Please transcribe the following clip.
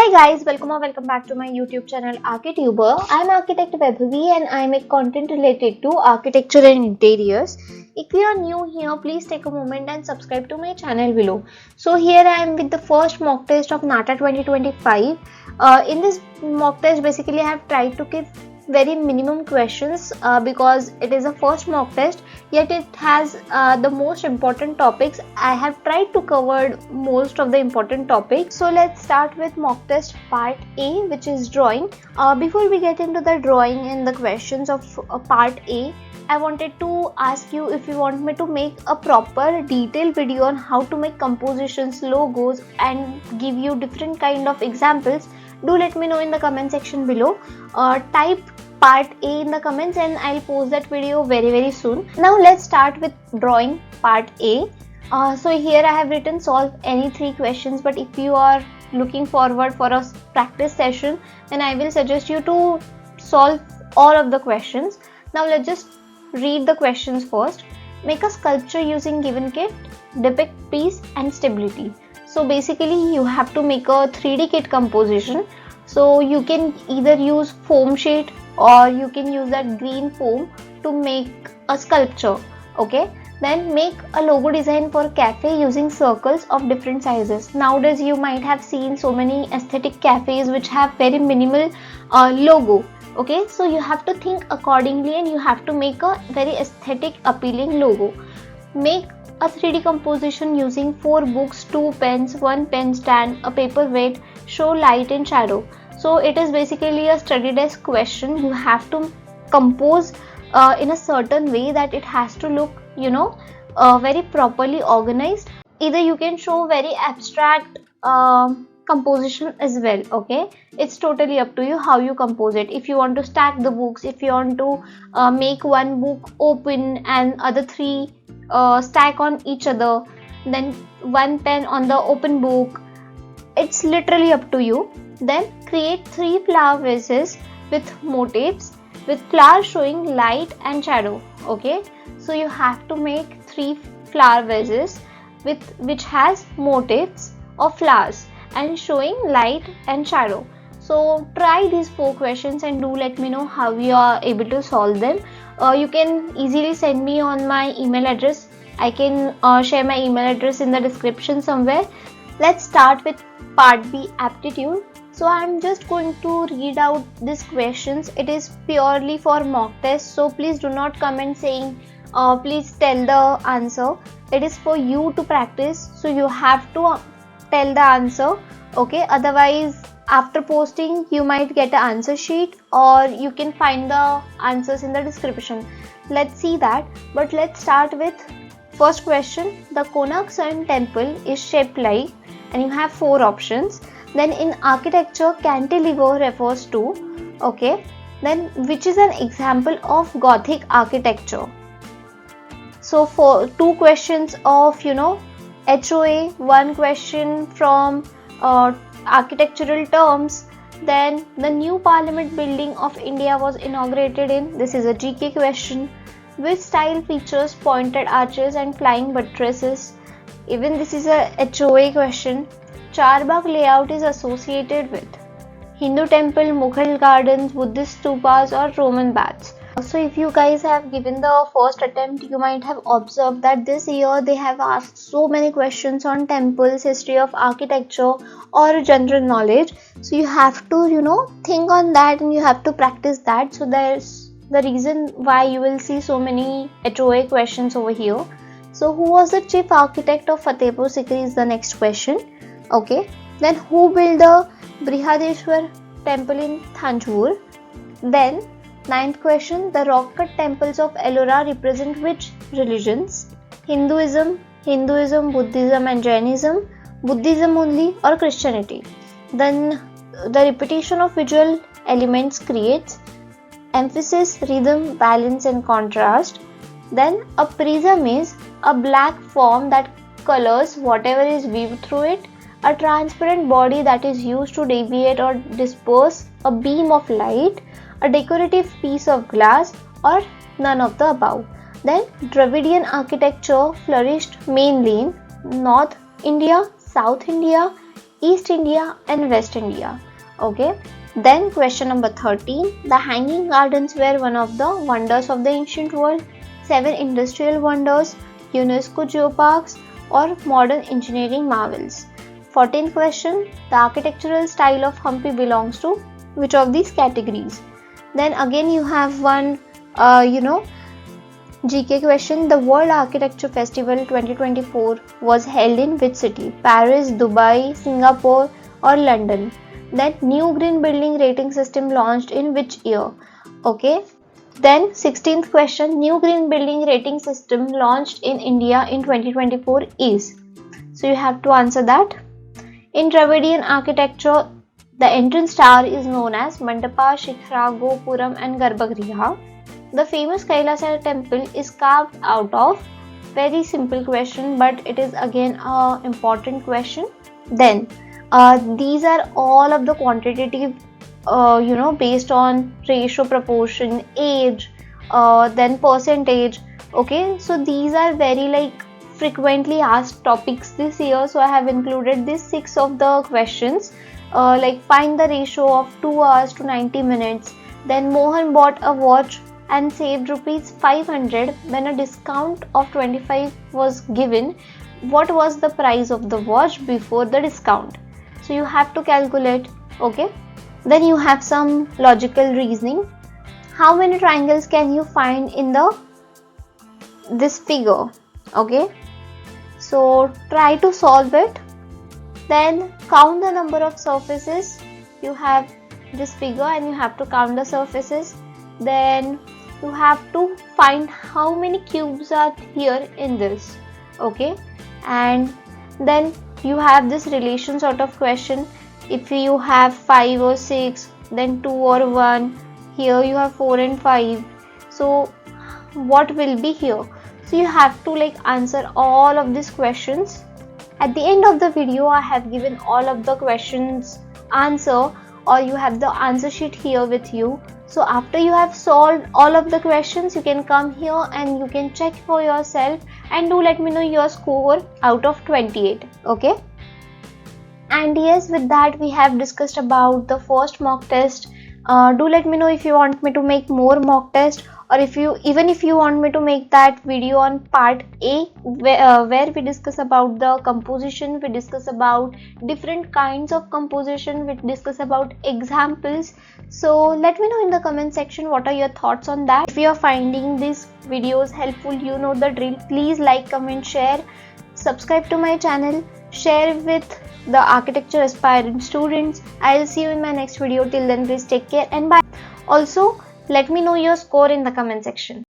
Hi guys, welcome back to my YouTube channel Archituber. I'm architect Vaibhavi and I make content related to architecture and interiors. If you are new here, please take a moment and subscribe to my channel below. So here I am with the first mock test of NATA 2025. In this mock test, basically I have tried to keep very minimum questions because it is a first mock test, yet it has the most important topics. I have tried to cover most of the important topics. So let's start with mock test part A, which is drawing. Before we get into the drawing and the questions of part A, I wanted to ask you if you want me to make a proper detailed video on how to make compositions, logos, and give you different kind of examples. Do let me know in the comment section below. Type part A in the comments and I'll post that video very soon. Now let's start with drawing part A. So here I have written solve any 3 questions, but if you are looking forward for a practice session, then I will suggest you to solve all of the questions. Now let's just read the questions first. Make a sculpture using given kit, depict peace and stability. So basically you have to make a 3D kit composition. So you can either use foam sheet or you can use that green foam to make a sculpture. Okay, then make a logo design for cafe using circles of different sizes. Nowadays you might have seen so many aesthetic cafes which have very minimal logo. Okay, so you have to think accordingly and you have to make a very aesthetic appealing logo. Make a 3D composition using 4 books, 2 pens, 1 pen stand, a paperweight, show light and shadow. So it is basically a study desk question. You have to compose in a certain way that it has to look, very properly organized. Either you can show very abstract composition as well. Okay, it's totally up to you how you compose it. If you want to stack the books, if you want to make one book open and other 3 stack on each other, then 1 pen on the open book, it's literally up to you. Then create 3 flower vases with motifs with flowers showing light and shadow. Okay, so you have to make 3 flower vases with which has motifs of flowers and showing light and shadow. So try these 4 questions and do let me know how you are able to solve them. You can easily send me on my email address. I can share my email address in the description somewhere. Let's start with part B, aptitude. So I'm just going to read out these questions. It is purely for mock test, so please do not comment saying please tell the answer. It is for you to practice, so you have to tell the answer. Okay, otherwise after posting you might get an answer sheet or you can find the answers in the description. Let's see that, but let's start with first question. The Konark Sun temple is shaped like, and you have 4 options. Then in architecture, cantilever refers to. Okay, then which is an example of Gothic architecture? So for 2 questions of HOA, 1 question from architectural terms. Then the new Parliament building of India was inaugurated in. This is a GK question. Which style features pointed arches and flying buttresses? Even this is a HOA question. Charbagh layout is associated with Hindu temple, Mughal gardens, Buddhist stupas or Roman baths. So if you guys have given the first attempt, you might have observed that this year they have asked so many questions on temples, history of architecture or general knowledge. So you have to think on that and you have to practice that. So there's the reason why you will see so many HOA questions over here. So who was the chief architect of Fatehpur Sikri is the next question. Okay, then who built the Brihadeshwar temple in Thanjavur? Then 9th question, the rock cut temples of Ellora represent which religions? Hinduism, Buddhism and Jainism, Buddhism only or Christianity? Then the repetition of visual elements creates emphasis, rhythm, balance and contrast. Then a prism is a black form that colors whatever is viewed through it. A transparent body that is used to deviate or disperse a beam of light, a decorative piece of glass or none of the above. Then Dravidian architecture flourished mainly in North India, South India, East India and West India. Okay. Then question number 13. The Hanging Gardens were one of the wonders of the ancient world. 7 industrial wonders, UNESCO geoparks, or modern engineering marvels. 14th question. The architectural style of Hampi belongs to which of these categories? Then again you have one GK question. The World Architecture Festival 2024 was held in which city? Paris, Dubai, Singapore, or London? Then new green building rating system launched in which year? Okay. Then 16th question. New green building rating system launched in India in 2024 is? So you have to answer that. In Dravidian architecture, the entrance tower is known as Mandapa, Shikhra, Gopuram and Garbhagriha. The famous Kailasa temple is carved out of? Very simple question, but it is again an important question. Then these are all of the quantitative based on ratio, proportion, age, then percentage. Okay, so these are very frequently asked topics this year, so I have included these 6 of the questions. Like find the ratio of 2 hours to 90 minutes. Then Mohan bought a watch and saved rupees 500 when a discount of 25 was given. What was the price of the watch before the discount? So you have to calculate. Okay. Then you have some logical reasoning. How many triangles can you find in this figure? Okay. So try to solve it. Then count the number of surfaces. You have this figure and you have to count the surfaces. Then you have to find how many cubes are here in this. Okay. And then you have this relation sort of question. If you have 5 or 6, then 2 or 1. Here you have 4 and 5. So what will be here? So you have to answer all of these questions. At the end of the video, I have given all of the questions answer, or you have the answer sheet here with you. So after you have solved all of the questions, you can come here and you can check for yourself, and do let me know your score out of 28. Okay. And yes, with that we have discussed about the first mock test. Do let me know if you want me to make more mock test, or if you want me to make that video on part A where we discuss about the composition, we discuss about different kinds of composition, we discuss about examples. So let me know in the comment section what are your thoughts on that. If you are finding these videos helpful, you know the drill. Please like, comment, share, subscribe to my channel, share with the architecture aspiring students. I'll see you in my next video. Till then, please take care and bye. Also, let me know your score in the comment section.